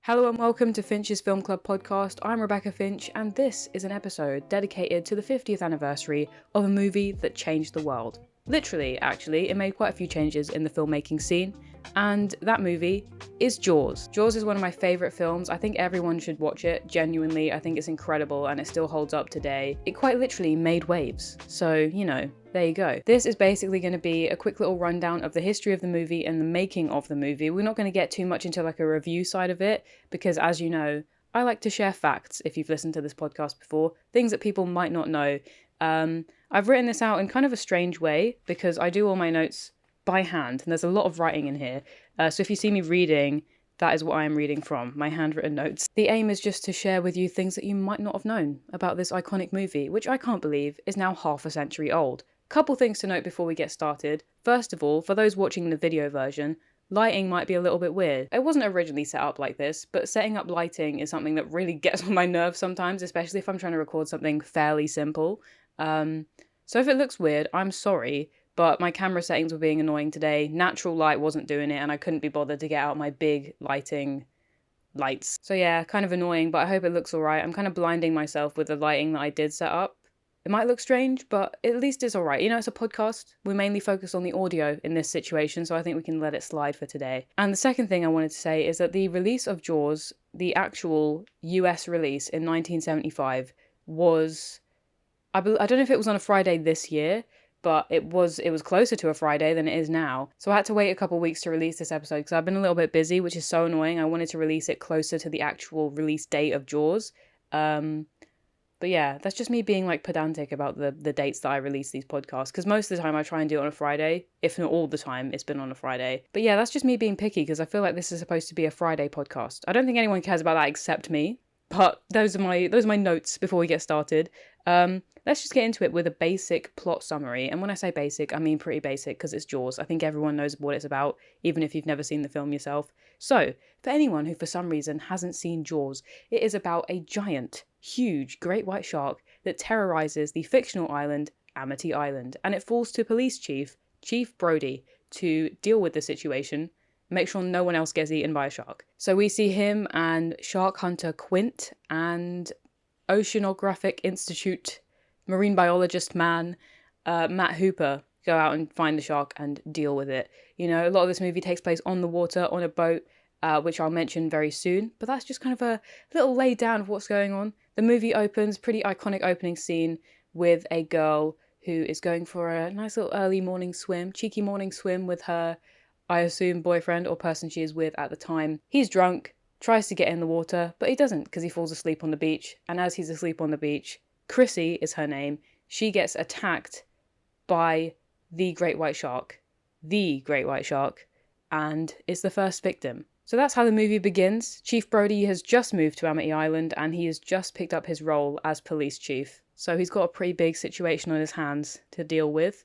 Hello and welcome to Finch's Film Club podcast. I'm Rebecca Finch, and this is an episode dedicated to the 50th anniversary of a movie that changed the world. Literally, actually, it made quite a few changes in the filmmaking scene, and that movie is Jaws. Jaws is one of my favourite films. I think everyone should watch it, genuinely. I think it's incredible and it still holds up today. It quite literally made waves, so, there you go. This is basically going to be a quick little rundown of the history of the movie and the making of the movie. We're not going to get too much into like a review side of it because, as you know, I like to share facts if you've listened to this podcast before, things that people might not know. I've written this out in kind of a strange way because I do all my notes by hand and there's a lot of writing in here. So if you see me reading, that is what I am reading from, my handwritten notes. The aim is just to share with you things that you might not have known about this iconic movie, which I can't believe is now half a century old. Couple things to note before we get started. First of all, for those watching the video version, lighting might be a little bit weird. It wasn't originally set up like this, but setting up lighting is something that really gets on my nerves sometimes, especially if I'm trying to record something fairly simple. So if it looks weird, I'm sorry, but my camera settings were being annoying today. Natural light wasn't doing it, and I couldn't be bothered to get out my big lighting lights. So yeah, kind of annoying, but I hope it looks alright. I'm kind of blinding myself with the lighting that I did set up. It might look strange, but at least it's alright. It's a podcast. We mainly focus on the audio in this situation, so I think we can let it slide for today. And the second thing I wanted to say is that the release of Jaws, the actual US release in 1975, was... I don't know if it was on a Friday this year, but it was closer to a Friday than it is now. So I had to wait a couple of weeks to release this episode because I've been a little bit busy, which is so annoying. I wanted to release it closer to the actual release date of Jaws. But yeah, that's just me being like pedantic about the dates that I release these podcasts, because most of the time I try and do it on a Friday, if not all the time it's been on a Friday. But yeah, that's just me being picky because I feel like this is supposed to be a Friday podcast. I don't think anyone cares about that except me, but those are my notes before we get started. Let's just get into it with a basic plot summary. And when I say basic, I mean pretty basic because it's Jaws. I think everyone knows what it's about, even if you've never seen the film yourself. So, for anyone who for some reason hasn't seen Jaws, it is about a giant, huge great white shark that terrorizes the fictional island, Amity Island. And it falls to police chief Brody, to deal with the situation, make sure no one else gets eaten by a shark. So we see him and shark hunter Quint and Oceanographic Institute marine biologist man, Matt Hooper, go out and find the shark and deal with it. A lot of this movie takes place on the water, on a boat, which I'll mention very soon. But that's just kind of a little lay down of what's going on. The movie opens, pretty iconic opening scene, with a girl who is going for a nice little early morning swim, cheeky morning swim with her, I assume, boyfriend or person she is with at the time. He's drunk, tries to get in the water, but he doesn't because he falls asleep on the beach. And as he's asleep on the beach, Chrissy is her name, she gets attacked by the great white shark, and is the first victim. So that's how the movie begins. Chief Brody has just moved to Amity Island and he has just picked up his role as police chief. So he's got a pretty big situation on his hands to deal with.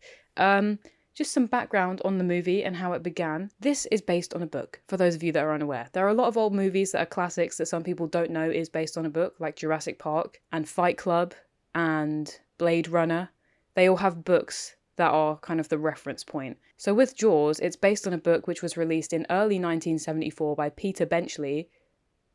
Just some background on the movie and how it began. This is based on a book, for those of you that are unaware. There are a lot of old movies that are classics that some people don't know is based on a book, like Jurassic Park and Fight Club and Blade Runner. They all have books that are kind of the reference point. So with Jaws, it's based on a book which was released in early 1974 by Peter Benchley.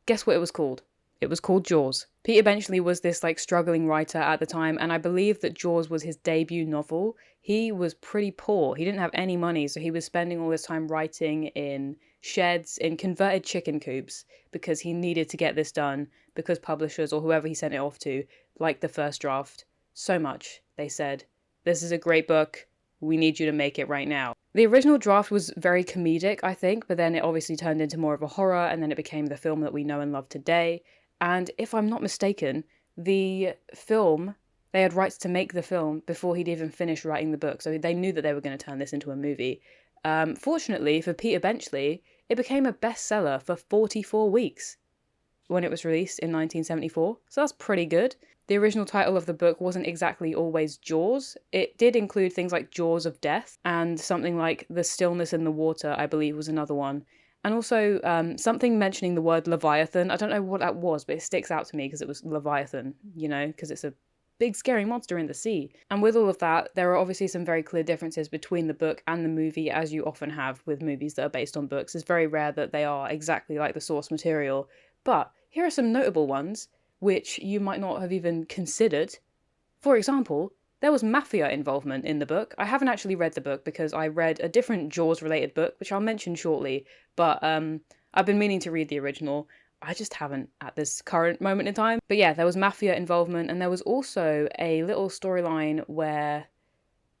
Guess what it was called? It was called Jaws. Peter Benchley was this struggling writer at the time, and I believe that Jaws was his debut novel. He was pretty poor. He didn't have any money, so he was spending all this time writing in sheds, in converted chicken coops, because he needed to get this done, because publishers or whoever he sent it off to liked the first draft so much. They said, "This is a great book. We need you to make it right now." The original draft was very comedic, I think, but then it obviously turned into more of a horror, and then it became the film that we know and love today. And if I'm not mistaken, they had rights to make the film before he'd even finished writing the book. So they knew that they were going to turn this into a movie. Fortunately for Peter Benchley, it became a bestseller for 44 weeks when it was released in 1974. So that's pretty good. The original title of the book wasn't exactly always Jaws. It did include things like Jaws of Death and something like The Stillness in the Water, I believe was another one. And also something mentioning the word Leviathan. I don't know what that was, but it sticks out to me because it was Leviathan, because it's a big scary monster in the sea. And with all of that, there are obviously some very clear differences between the book and the movie, as you often have with movies that are based on books. It's very rare that they are exactly like the source material, But here are some notable ones which you might not have even considered. For example, there was mafia involvement in the book. I haven't actually read the book because I read a different Jaws-related book, which I'll mention shortly, but I've been meaning to read the original. I just haven't at this current moment in time. But yeah, there was mafia involvement, and there was also a little storyline where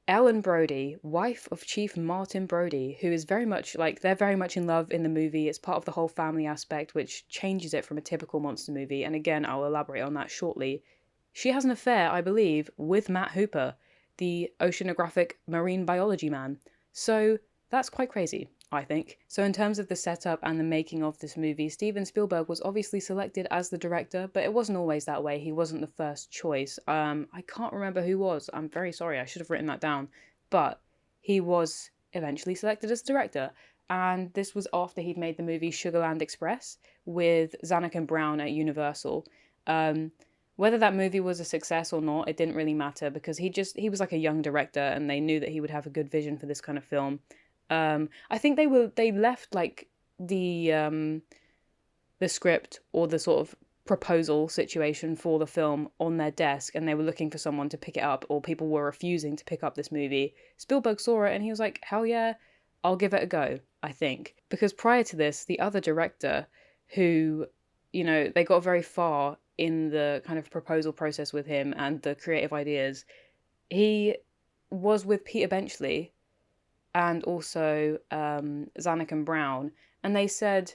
Ellen Brody, wife of Chief Martin Brody, who is very much like, they're very much in love in the movie. It's part of the whole family aspect, which changes it from a typical monster movie. And again, I'll elaborate on that shortly. She has an affair, I believe, with Matt Hooper, the oceanographic marine biology man. So that's quite crazy, I think. So in terms of the setup and the making of this movie, Steven Spielberg was obviously selected as the director, but it wasn't always that way. He wasn't the first choice. I can't remember who was. I'm very sorry. I should have written that down. But he was eventually selected as director. And this was after he'd made the movie Sugarland Express with Zanuck and Brown at Universal. Whether that movie was a success or not, it didn't really matter because he was like a young director and they knew that he would have a good vision for this kind of film. I think they left like the script or the sort of proposal situation for the film on their desk and they were looking for someone to pick it up, or people were refusing to pick up this movie. Spielberg saw it and he was like, hell yeah, I'll give it a go, I think. Because prior to this, the other director who, they got very far in the kind of proposal process with him and the creative ideas, he was with Peter Benchley and also Zanuck and Brown, and they said,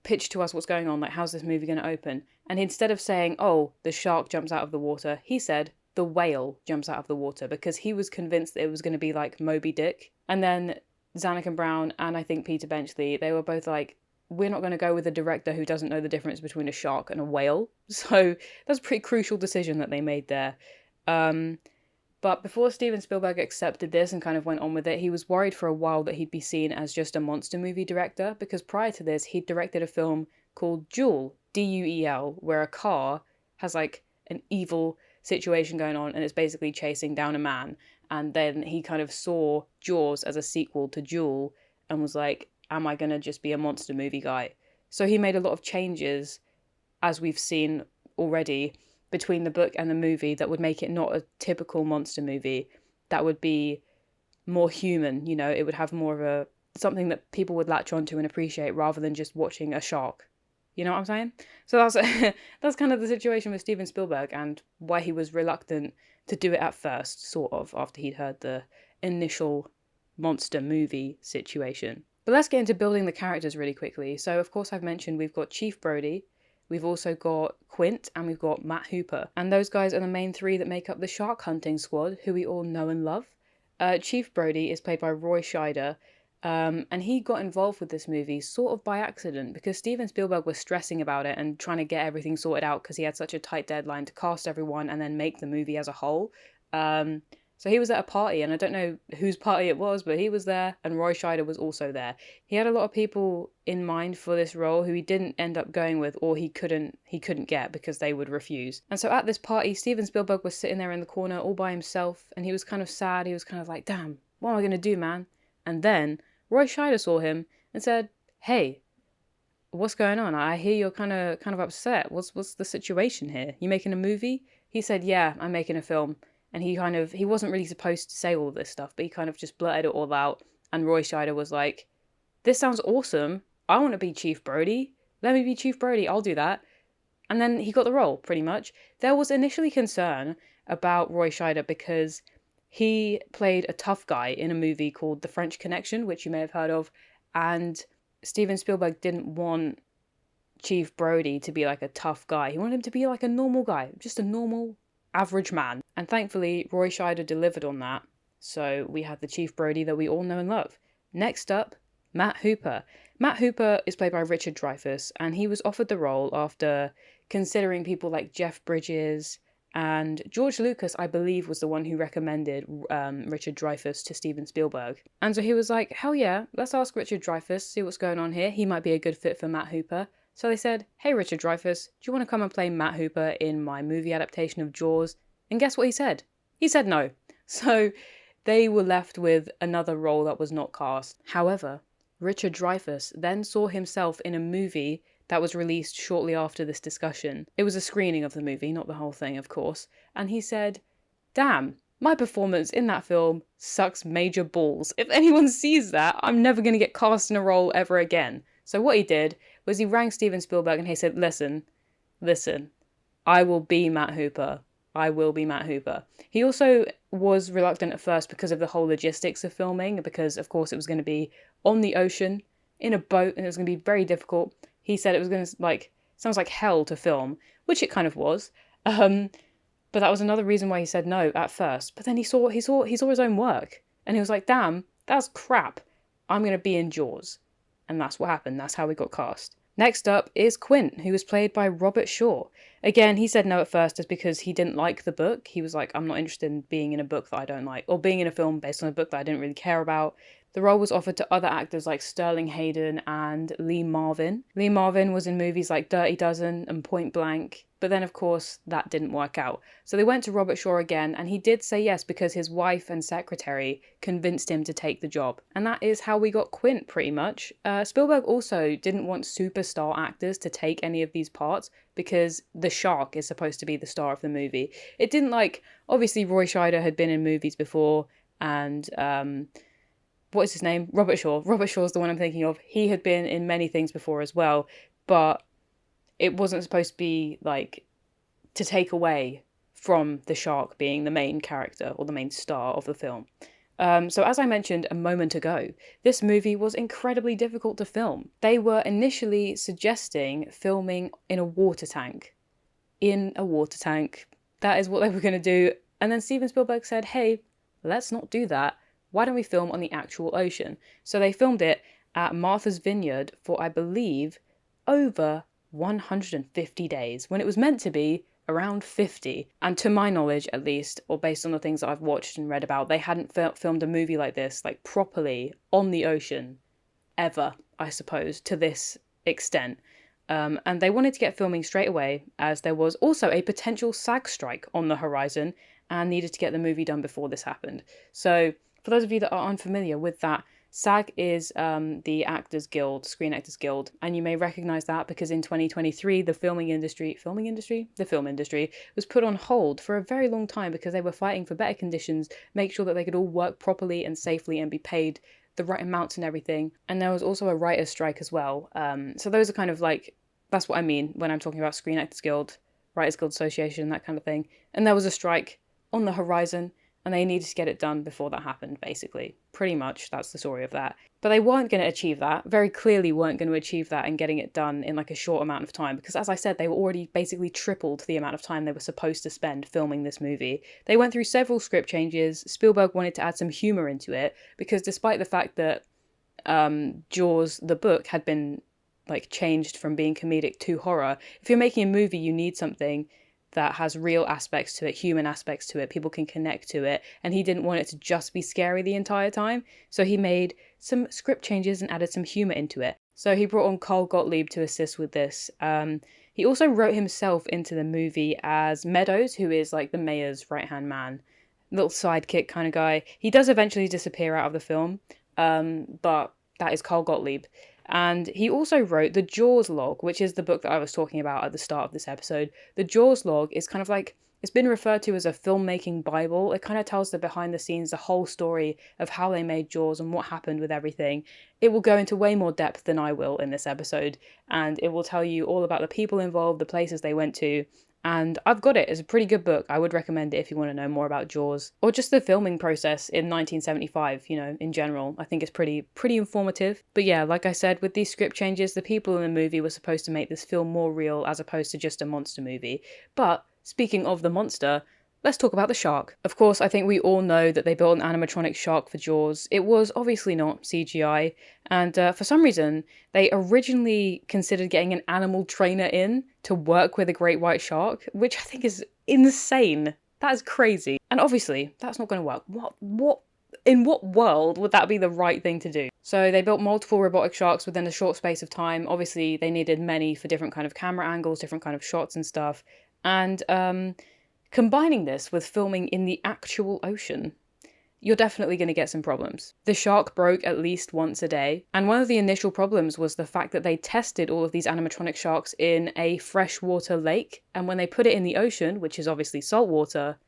pitch to us what's going on, like how's this movie going to open? And instead of saying, oh, the shark jumps out of the water, he said the whale jumps out of the water, because he was convinced that it was going to be like Moby Dick. And then Zanuck and Brown and I think Peter Benchley, they were both like, we're not going to go with a director who doesn't know the difference between a shark and a whale. So that's a pretty crucial decision that they made there. But before Steven Spielberg accepted this and kind of went on with it, he was worried for a while that he'd be seen as just a monster movie director, because prior to this, he'd directed a film called Duel, D-U-E-L, where a car has like an evil situation going on and it's basically chasing down a man. And then he kind of saw Jaws as a sequel to Duel and was like, am I going to just be a monster movie guy? So he made a lot of changes, as we've seen already, between the book and the movie that would make it not a typical monster movie. That would be more human, it would have more of something that people would latch onto and appreciate rather than just watching a shark. You know what I'm saying? So that's kind of the situation with Steven Spielberg and why he was reluctant to do it at first, sort of, after he'd heard the initial monster movie situation. But let's get into building the characters really quickly. So, of course, I've mentioned we've got Chief Brody, we've also got Quint, and we've got Matt Hooper. And those guys are the main three that make up the shark hunting squad, who we all know and love. Chief Brody is played by Roy Scheider, and he got involved with this movie sort of by accident because Steven Spielberg was stressing about it and trying to get everything sorted out because he had such a tight deadline to cast everyone and then make the movie as a whole. So he was at a party, and I don't know whose party it was, but he was there, and Roy Scheider was also there. He had a lot of people in mind for this role who he didn't end up going with, or he couldn't get because they would refuse. And so at this party, Steven Spielberg was sitting there in the corner all by himself, and he was kind of sad. He was kind of like, damn, what am I going to do, man? And then Roy Scheider saw him and said, hey, what's going on? I hear you're kind of upset. What's the situation here? You making a movie? He said, yeah, I'm making a film. And he wasn't really supposed to say all of this stuff, but he kind of just blurted it all out. And Roy Scheider was like, this sounds awesome. I want to be Chief Brody. Let me be Chief Brody. I'll do that. And then he got the role, pretty much. There was initially concern about Roy Scheider because he played a tough guy in a movie called The French Connection, which you may have heard of. And Steven Spielberg didn't want Chief Brody to be like a tough guy. He wanted him to be like a normal guy, just a normal average man. And thankfully, Roy Scheider delivered on that. So we have the Chief Brody that we all know and love. Next up, Matt Hooper. Matt Hooper is played by Richard Dreyfuss, and he was offered the role after considering people like Jeff Bridges, and George Lucas, I believe, was the one who recommended Richard Dreyfuss to Steven Spielberg. And so he was like, hell yeah, let's ask Richard Dreyfuss, see what's going on here. He might be a good fit for Matt Hooper. So they said, hey Richard Dreyfuss, do you want to come and play Matt Hooper in my movie adaptation of Jaws? And guess what he said? He said no. So they were left with another role that was not cast. However, Richard Dreyfuss then saw himself in a movie that was released shortly after this discussion. It was a screening of the movie, not the whole thing, of course. And he said, "Damn, my performance in that film sucks major balls. If anyone sees that, I'm never going to get cast in a role ever again." So what he did was he rang Steven Spielberg and he said, listen, I will be Matt Hooper. I will be Matt Hooper. He also was reluctant at first because of the whole logistics of filming, because of course it was going to be on the ocean, in a boat, and it was going to be very difficult. He said it was going to, sounds like hell to film, which it kind of was. But that was another reason why he said no at first. But then he saw his own work, and he was like, damn, that's crap. I'm going to be in Jaws. And that's what happened. That's how we got cast. Next up is Quint, who was played by Robert Shaw. Again, he said no at first just because he didn't like the book. He was like, I'm not interested in being in a book that I don't like, or being in a film based on a book that I didn't really care about. The role was offered to other actors like Sterling Hayden and Lee Marvin. Lee Marvin was in movies like Dirty Dozen and Point Blank, but then of course that didn't work out. So they went to Robert Shaw again, and he did say yes because his wife and secretary convinced him to take the job. And that is how we got Quint, pretty much. Spielberg also didn't want superstar actors to take any of these parts because the shark is supposed to be the star of the movie. It didn't obviously Roy Scheider had been in movies before, and what is his name? Robert Shaw. Robert Shaw's the one I'm thinking of. He had been in many things before as well, but it wasn't supposed to be to take away from the shark being the main character or the main star of the film. So as I mentioned a moment ago, this movie was incredibly difficult to film. They were initially suggesting filming in a water tank. That is what they were going to do. And then Steven Spielberg said, hey, let's not do that. Why don't we film on the actual ocean? So they filmed it at Martha's Vineyard for, I believe, over 150 days, when it was meant to be around 50. And to my knowledge, at least, or based on the things that I've watched and read about, they hadn't filmed a movie like this, properly on the ocean, ever, I suppose, to this extent. And they wanted to get filming straight away, as there was also a potential SAG strike on the horizon, and needed to get the movie done before this happened. So for those of you that are unfamiliar with that, SAG is the Actors Guild, Screen Actors Guild, and you may recognise that because in 2023 the film industry was put on hold for a very long time because they were fighting for better conditions, make sure that they could all work properly and safely and be paid the right amounts and everything. And there was also a writer's strike as well. So those are kind of that's what I mean when I'm talking about Screen Actors Guild, Writers Guild Association, that kind of thing. And there was a strike on the horizon, and they needed to get it done before that happened, basically. Pretty much, that's the story of that. But they weren't going to achieve that, very clearly weren't going to achieve that and getting it done in a short amount of time, because as I said, they were already basically tripled the amount of time they were supposed to spend filming this movie. They went through several script changes. Spielberg wanted to add some humour into it, because despite the fact that Jaws, the book, had been changed from being comedic to horror, if you're making a movie, you need something that has real aspects to it, human aspects to it, people can connect to it, and he didn't want it to just be scary the entire time, so he made some script changes and added some humour into it. So he brought on Carl Gottlieb to assist with this. He also wrote himself into the movie as Meadows, who is the mayor's right-hand man, little sidekick kind of guy. He does eventually disappear out of the film, but that is Carl Gottlieb. And he also wrote the Jaws log, which is the book that I was talking about at the start of this episode. The Jaws log is kind of it's been referred to as a filmmaking Bible. It kind of tells the behind the scenes, the whole story of how they made Jaws and what happened with everything. It will go into way more depth than I will in this episode, and it will tell you all about the people involved, the places they went to, and I've got it. It's a pretty good book. I would recommend it if you want to know more about Jaws, or just the filming process in 1975, in general. I think it's pretty informative. But yeah, like I said, with these script changes, the people in the movie were supposed to make this film more real as opposed to just a monster movie. But speaking of the monster, let's talk about the shark. Of course, I think we all know that they built an animatronic shark for Jaws. It was obviously not CGI, and for some reason, they originally considered getting an animal trainer in to work with a great white shark, which I think is insane. That is crazy. And obviously, that's not going to work. In what world would that be the right thing to do? So they built multiple robotic sharks within a short space of time. Obviously, they needed many for different kind of camera angles, different kind of shots and stuff. And combining this with filming in the actual ocean, you're definitely going to get some problems. The shark broke at least once a day, and one of the initial problems was the fact that they tested all of these animatronic sharks in a freshwater lake, and when they put it in the ocean, which is obviously saltwater,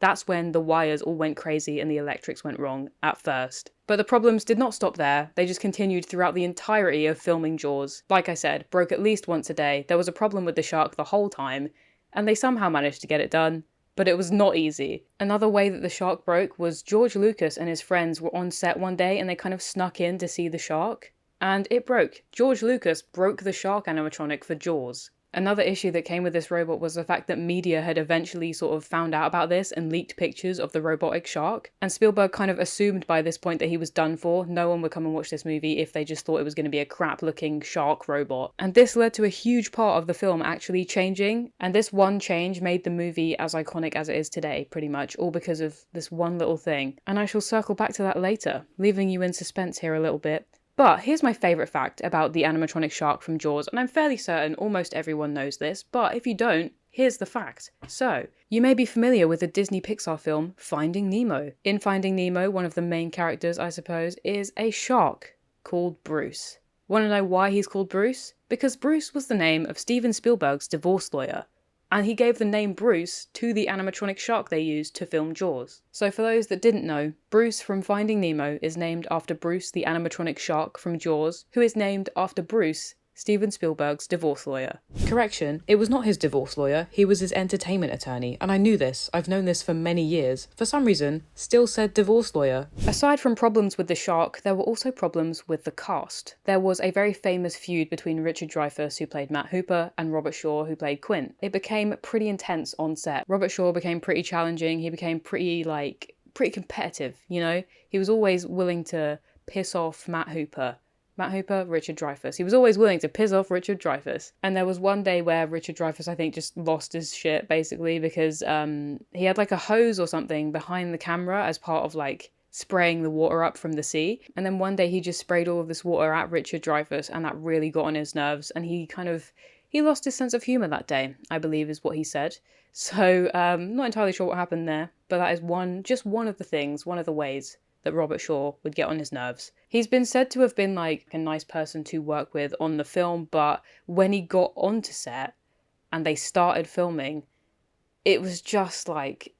that's when the wires all went crazy and the electrics went wrong at first. But the problems did not stop there, they just continued throughout the entirety of filming Jaws. Like I said, broke at least once a day, there was a problem with the shark the whole time, and they somehow managed to get it done. But it was not easy. Another way that the shark broke was George Lucas and his friends were on set one day and they kind of snuck in to see the shark. And it broke. George Lucas broke the shark animatronic for Jaws. Another issue that came with this robot was the fact that media had eventually sort of found out about this and leaked pictures of the robotic shark. And Spielberg kind of assumed by this point that he was done for. No one would come and watch this movie if they just thought it was going to be a crap-looking shark robot. And this led to a huge part of the film actually changing. And this one change made the movie as iconic as it is today, pretty much, all because of this one little thing. And I shall circle back to that later, leaving you in suspense here a little bit. But here's my favourite fact about the animatronic shark from Jaws, and I'm fairly certain almost everyone knows this, but if you don't, here's the fact. So, you may be familiar with the Disney Pixar film Finding Nemo. In Finding Nemo, one of the main characters, I suppose, is a shark called Bruce. Want to know why he's called Bruce? Because Bruce was the name of Steven Spielberg's divorce lawyer. And he gave the name Bruce to the animatronic shark they used to film Jaws. So for those that didn't know, Bruce from Finding Nemo is named after Bruce the animatronic shark from Jaws, who is named after Bruce, Steven Spielberg's divorce lawyer. Correction, it was not his divorce lawyer, he was his entertainment attorney, and I knew this, I've known this for many years. For some reason, still said divorce lawyer. Aside from problems with the shark, there were also problems with the cast. There was a very famous feud between Richard Dreyfuss, who played Matt Hooper, and Robert Shaw, who played Quint. It became pretty intense on set. Robert Shaw became pretty challenging, he became pretty competitive, you know? He was always willing to piss off Matt Hooper, Richard Dreyfuss. He was always willing to piss off Richard Dreyfuss. And there was one day where Richard Dreyfuss, I think, just lost his shit, basically, because he had like a hose or something behind the camera as part of like spraying the water up from the sea. And then one day he just sprayed all of this water at Richard Dreyfuss, and that really got on his nerves. And he lost his sense of humour that day, I believe is what he said. So, not entirely sure what happened there, but that is just one of the ways that Robert Shaw would get on his nerves. He's been said to have been like a nice person to work with on the film, but when he got onto set and they started filming, it was just like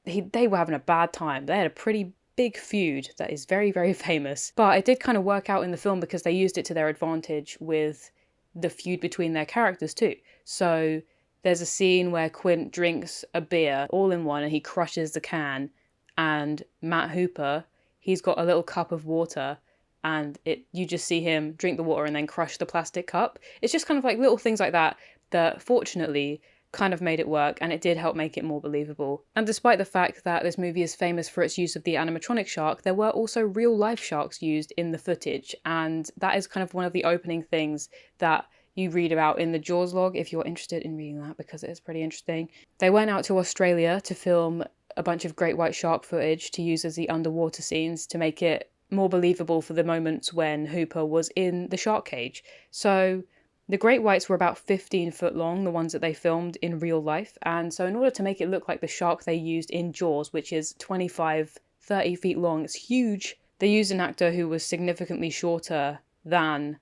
they were having a bad time. They had a pretty big feud that is very, very famous. But it did kind of work out in the film because they used it to their advantage with the feud between their characters too. So there's a scene where Quint drinks a beer all in one and he crushes the can, and Matt Hooper, he's got a little cup of water and you just see him drink the water and then crush the plastic cup. It's just kind of like little things like that fortunately kind of made it work, and it did help make it more believable. And despite the fact that this movie is famous for its use of the animatronic shark, there were also real life sharks used in the footage, and that is kind of one of the opening things that you read about in the Jaws log if you're interested in reading that, because it is pretty interesting. They went out to Australia to film a bunch of great white shark footage to use as the underwater scenes to make it more believable for the moments when Hooper was in the shark cage. So the great whites were about 15 foot long, the ones that they filmed in real life, and so in order to make it look like the shark they used in Jaws, which is 25, 30 feet long, it's huge, they used an actor who was significantly shorter than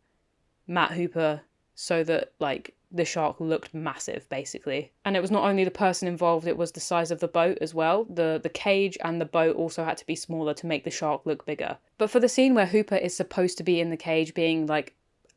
Matt Hooper so that like the shark looked massive, basically. And it was not only the person involved, it was the size of the boat as well. The cage and the boat also had to be smaller to make the shark look bigger. But for the scene where Hooper is supposed to be in the cage being like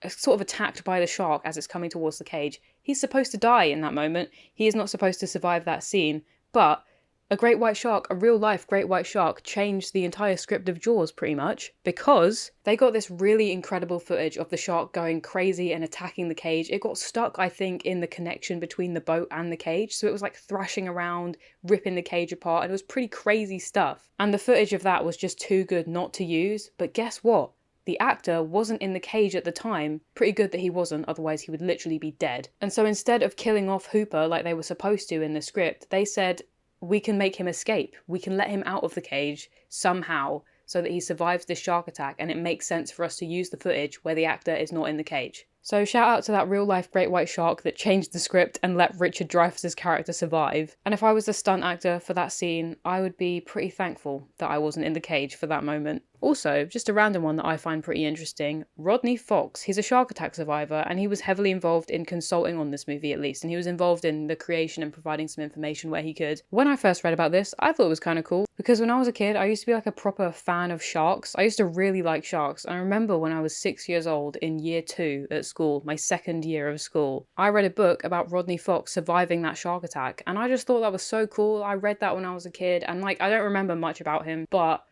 sort of attacked by the shark as it's coming towards the cage, he's supposed to die in that moment. He is not supposed to survive that scene, but a great white shark, a real life great white shark, changed the entire script of Jaws pretty much, because they got this really incredible footage of the shark going crazy and attacking the cage. It got stuck, I think, in the connection between the boat and the cage, so it was like thrashing around, ripping the cage apart, and it was pretty crazy stuff. And the footage of that was just too good not to use, but guess what? The actor wasn't in the cage at the time. Pretty good that he wasn't, otherwise he would literally be dead. And so instead of killing off Hooper like they were supposed to in the script, they said, we can make him escape. We can let him out of the cage somehow so that he survives this shark attack, and it makes sense for us to use the footage where the actor is not in the cage. So shout out to that real life great white shark that changed the script and let Richard Dreyfuss's character survive. And if I was the stunt actor for that scene, I would be pretty thankful that I wasn't in the cage for that moment. Also, just a random one that I find pretty interesting, Rodney Fox, he's a shark attack survivor and he was heavily involved in consulting on this movie at least, and he was involved in the creation and providing some information where he could. When I first read about this, I thought it was kind of cool because when I was a kid, I used to be like a proper fan of sharks. I used to really like sharks. I remember when I was 6 years old in year 2 at school, my second year of school, I read a book about Rodney Fox surviving that shark attack and I just thought that was so cool. I read that when I was a kid and like I don't remember much about him, but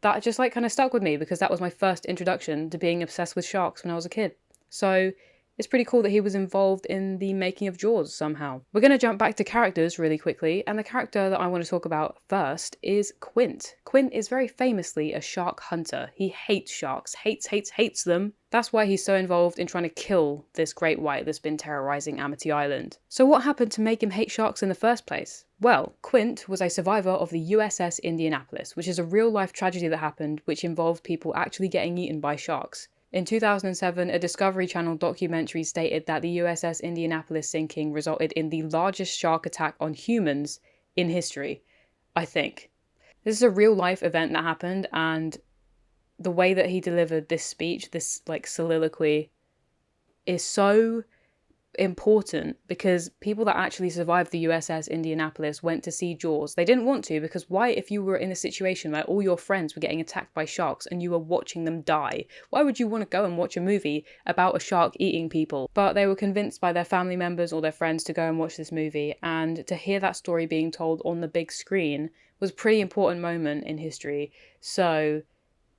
that just like kind of stuck with me because that was my first introduction to being obsessed with sharks when I was a kid. So it's pretty cool that he was involved in the making of Jaws somehow. We're going to jump back to characters really quickly, and the character that I want to talk about first is Quint. Quint is very famously a shark hunter. He hates sharks, hates them. That's why he's so involved in trying to kill this great white that's been terrorizing Amity Island. So what happened to make him hate sharks in the first place? Well, Quint was a survivor of the USS Indianapolis, which is a real-life tragedy that happened which involved people actually getting eaten by sharks. In 2007, a Discovery Channel documentary stated that the USS Indianapolis sinking resulted in the largest shark attack on humans in history, I think. This is a real-life event that happened, and the way that he delivered this speech, this like soliloquy, is so important because people that actually survived the USS Indianapolis went to see Jaws. They didn't want to because why, if you were in a situation where all your friends were getting attacked by sharks and you were watching them die, why would you want to go and watch a movie about a shark eating people? But they were convinced by their family members or their friends to go and watch this movie, and to hear that story being told on the big screen was a pretty important moment in history. So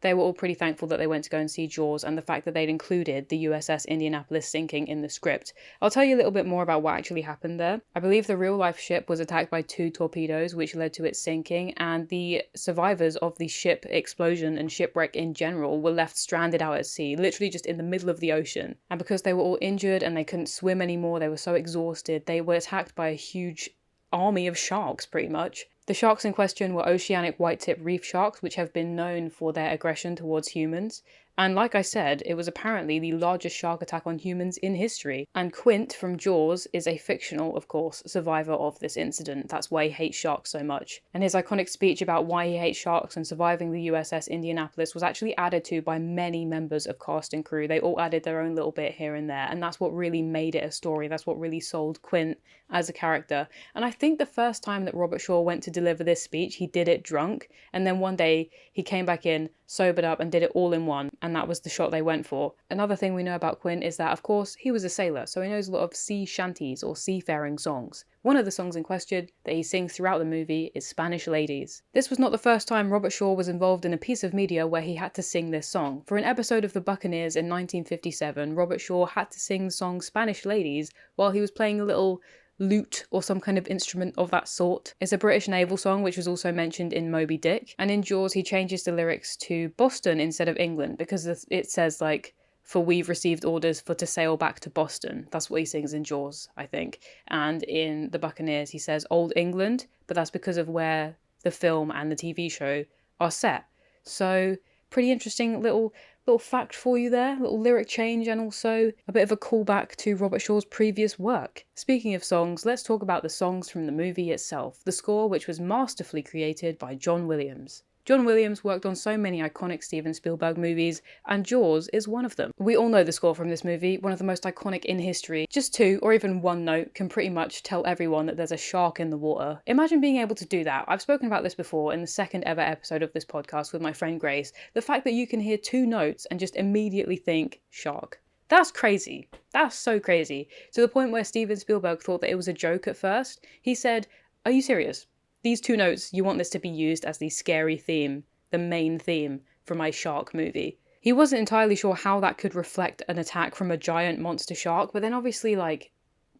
they were all pretty thankful that they went to go and see Jaws and the fact that they'd included the USS Indianapolis sinking in the script. I'll tell you a little bit more about what actually happened there. I believe the real-life ship was attacked by 2 torpedoes, which led to its sinking, and the survivors of the ship explosion and shipwreck in general were left stranded out at sea, literally just in the middle of the ocean. And because they were all injured and they couldn't swim anymore, they were so exhausted, they were attacked by a huge army of sharks, pretty much. The sharks in question were oceanic white-tip reef sharks, which have been known for their aggression towards humans. And like I said, it was apparently the largest shark attack on humans in history. And Quint from Jaws is a fictional, of course, survivor of this incident. That's why he hates sharks so much. And his iconic speech about why he hates sharks and surviving the USS Indianapolis was actually added to by many members of cast and crew. They all added their own little bit here and there. And that's what really made it a story. That's what really sold Quint as a character. And I think the first time that Robert Shaw went to deliver this speech, he did it drunk. And then one day he came back in, sobered up, and did it all in one. And that was the shot they went for. Another thing we know about Quint is that, of course, he was a sailor, so he knows a lot of sea shanties or seafaring songs. One of the songs in question that he sings throughout the movie is Spanish Ladies. This was not the first time Robert Shaw was involved in a piece of media where he had to sing this song. For an episode of The Buccaneers in 1957, Robert Shaw had to sing the song Spanish Ladies while he was playing a little lute or some kind of instrument of that sort. It's a British naval song which was also mentioned in Moby Dick, and in Jaws he changes the lyrics to Boston instead of England because it says like, for we've received orders for to sail back to Boston. That's what he sings in Jaws, I think. And in The Buccaneers he says Old England, but that's because of where the film and the TV show are set. So pretty interesting little fact for you there, little lyric change, and also a bit of a callback to Robert Shaw's previous work. Speaking of songs, let's talk about the songs from the movie itself, the score which was masterfully created by John Williams. John Williams worked on so many iconic Steven Spielberg movies, and Jaws is one of them. We all know the score from this movie, one of the most iconic in history. Just 2 or even 1 note can pretty much tell everyone that there's a shark in the water. Imagine being able to do that. I've spoken about this before in the second ever episode of this podcast with my friend Grace. The fact that you can hear 2 notes and just immediately think shark. That's crazy. That's so crazy. To the point where Steven Spielberg thought that it was a joke at first. He said, "Are you serious? These 2 notes, you want this to be used as the scary theme, the main theme for my shark movie." He wasn't entirely sure how that could reflect an attack from a giant monster shark, but then obviously, like,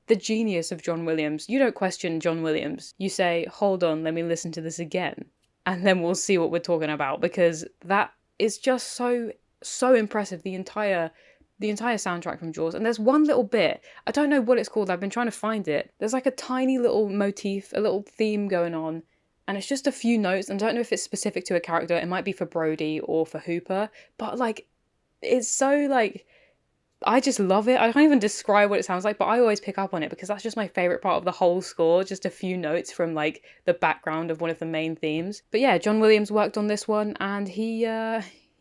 the genius of John Williams, you don't question John Williams. You say, hold on, let me listen to this again, and then we'll see what we're talking about, because that is just so impressive, the entire soundtrack from Jaws. And there's one little bit, I don't know what it's called, I've been trying to find it. There's like a tiny little motif, a little theme going on, and it's just a few notes, and I don't know if it's specific to a character, it might be for Brody or for Hooper, but like, it's so like, I just love it. I can't even describe what it sounds like, but I always pick up on it because that's just my favorite part of the whole score, just a few notes from like the background of one of the main themes. But yeah, John Williams worked on this one, and he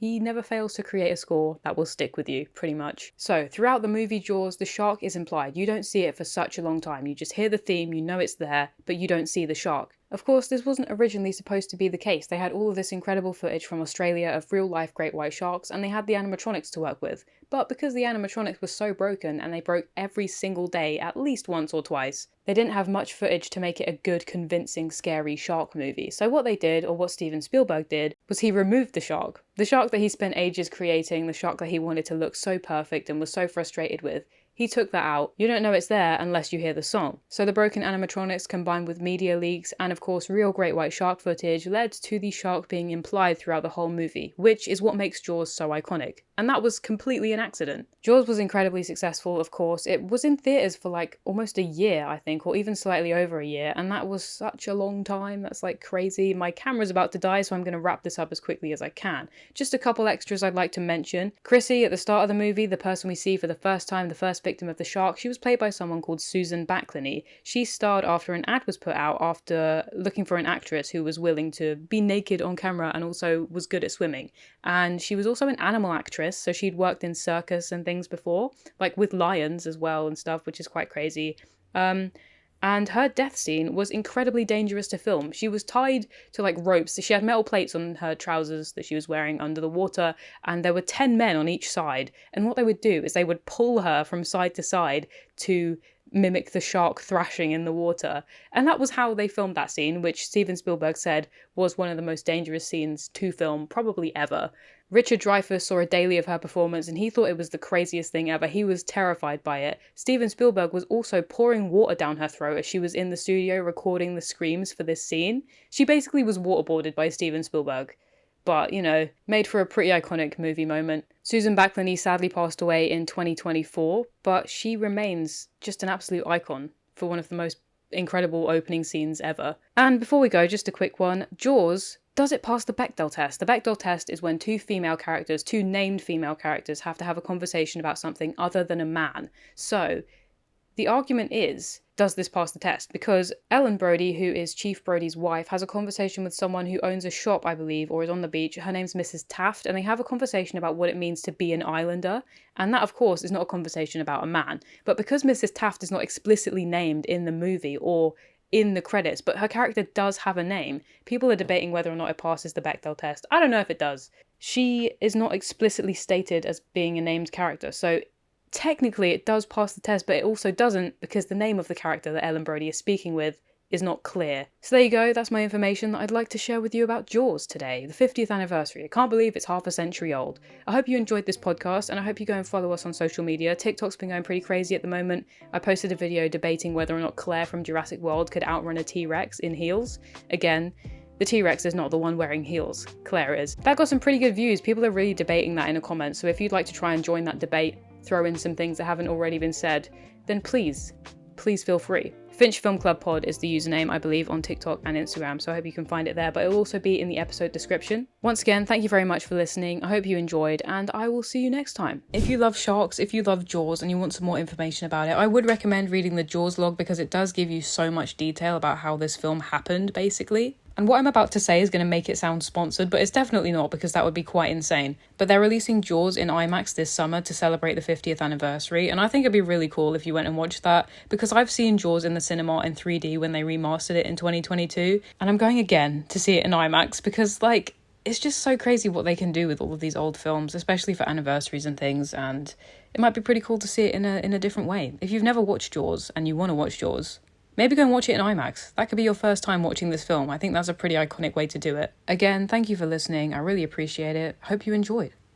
never fails to create a score that will stick with you, pretty much. So, throughout the movie Jaws, the shark is implied. You don't see it for such a long time. You just hear the theme, you know it's there, but you don't see the shark. Of course, this wasn't originally supposed to be the case. They had all of this incredible footage from Australia of real-life great white sharks, and they had the animatronics to work with. But because the animatronics were so broken, and they broke every single day at least once or twice, they didn't have much footage to make it a good, convincing, scary shark movie. So what they did, or what Steven Spielberg did, was he removed the shark. The shark that he spent ages creating, the shark that he wanted to look so perfect and was so frustrated with. He took that out. You don't know it's there unless you hear the song. So the broken animatronics combined with media leaks and of course real great white shark footage led to the shark being implied throughout the whole movie, which is what makes Jaws so iconic. And that was completely an accident. Jaws was incredibly successful, of course. It was in theatres for like almost a year, I think, or even slightly over a year, and that was such a long time. That's like crazy. My camera's about to die, so I'm going to wrap this up as quickly as I can. Just a couple extras I'd like to mention. Chrissy, at the start of the movie, the person we see for the first time, the first victim of the shark, she was played by someone called Susan Backlany. She starred after an ad was put out after looking for an actress who was willing to be naked on camera and also was good at swimming. And she was also an animal actress, so she'd worked in circus and things before, like with lions as well and stuff, which is quite crazy. And her death scene was incredibly dangerous to film. She was tied to like ropes. She had metal plates on her trousers that she was wearing under the water, and there were 10 men on each side. And what they would do is they would pull her from side to side to mimic the shark thrashing in the water. And that was how they filmed that scene, which Steven Spielberg said was one of the most dangerous scenes to film probably ever. Richard Dreyfuss saw a daily of her performance and he thought it was the craziest thing ever. He was terrified by it. Steven Spielberg was also pouring water down her throat as she was in the studio recording the screams for this scene. She basically was waterboarded by Steven Spielberg. But, you know, made for a pretty iconic movie moment. Susan Backlany sadly passed away in 2024, but she remains just an absolute icon for one of the most incredible opening scenes ever. And before we go, just a quick one. Jaws, does it pass the Bechdel test? The Bechdel test is when two named female characters, have to have a conversation about something other than a man. So, the argument is, does this pass the test? Because Ellen Brody, who is Chief Brody's wife, has a conversation with someone who owns a shop, I believe, or is on the beach. Her name's Mrs. Taft, and they have a conversation about what it means to be an islander. And that, of course, is not a conversation about a man. But because Mrs. Taft is not explicitly named in the movie or in the credits, but her character does have a name, people are debating whether or not it passes the Bechdel test. I don't know if it does. She is not explicitly stated as being a named character, so technically it does pass the test, but it also doesn't because the name of the character that Ellen Brody is speaking with is not clear. So there you go, that's my information that I'd like to share with you about Jaws today, the 50th anniversary. I can't believe it's half a century old. I hope you enjoyed this podcast, and I hope you go and follow us on social media. TikTok's been going pretty crazy at the moment. I posted a video debating whether or not Claire from Jurassic World could outrun a T-Rex in heels. Again, the T-Rex is not the one wearing heels, Claire is. That got some pretty good views. People are really debating that in the comments, so if you'd like to try and join that debate, throw in some things that haven't already been said, then please feel free. Finch Film Club Pod is the username, I believe, on TikTok and Instagram, so I hope you can find it there, but it'll also be in the episode description. Once again, thank you very much for listening. I hope you enjoyed, and I will see you next time. If you love sharks, if you love Jaws, and you want some more information about it, I would recommend reading the Jaws log because it does give you so much detail about how this film happened, basically. And what I'm about to say is going to make it sound sponsored, but it's definitely not because that would be quite insane. But they're releasing Jaws in IMAX this summer to celebrate the 50th anniversary, and I think it'd be really cool if you went and watched that, because I've seen Jaws in the cinema in 3D when they remastered it in 2022, and I'm going again to see it in IMAX because, like, it's just so crazy what they can do with all of these old films, especially for anniversaries and things, and it might be pretty cool to see it in a different way. If you've never watched Jaws and you want to watch Jaws, maybe go and watch it in IMAX. That could be your first time watching this film. I think that's a pretty iconic way to do it. Again, thank you for listening. I really appreciate it. Hope you enjoyed.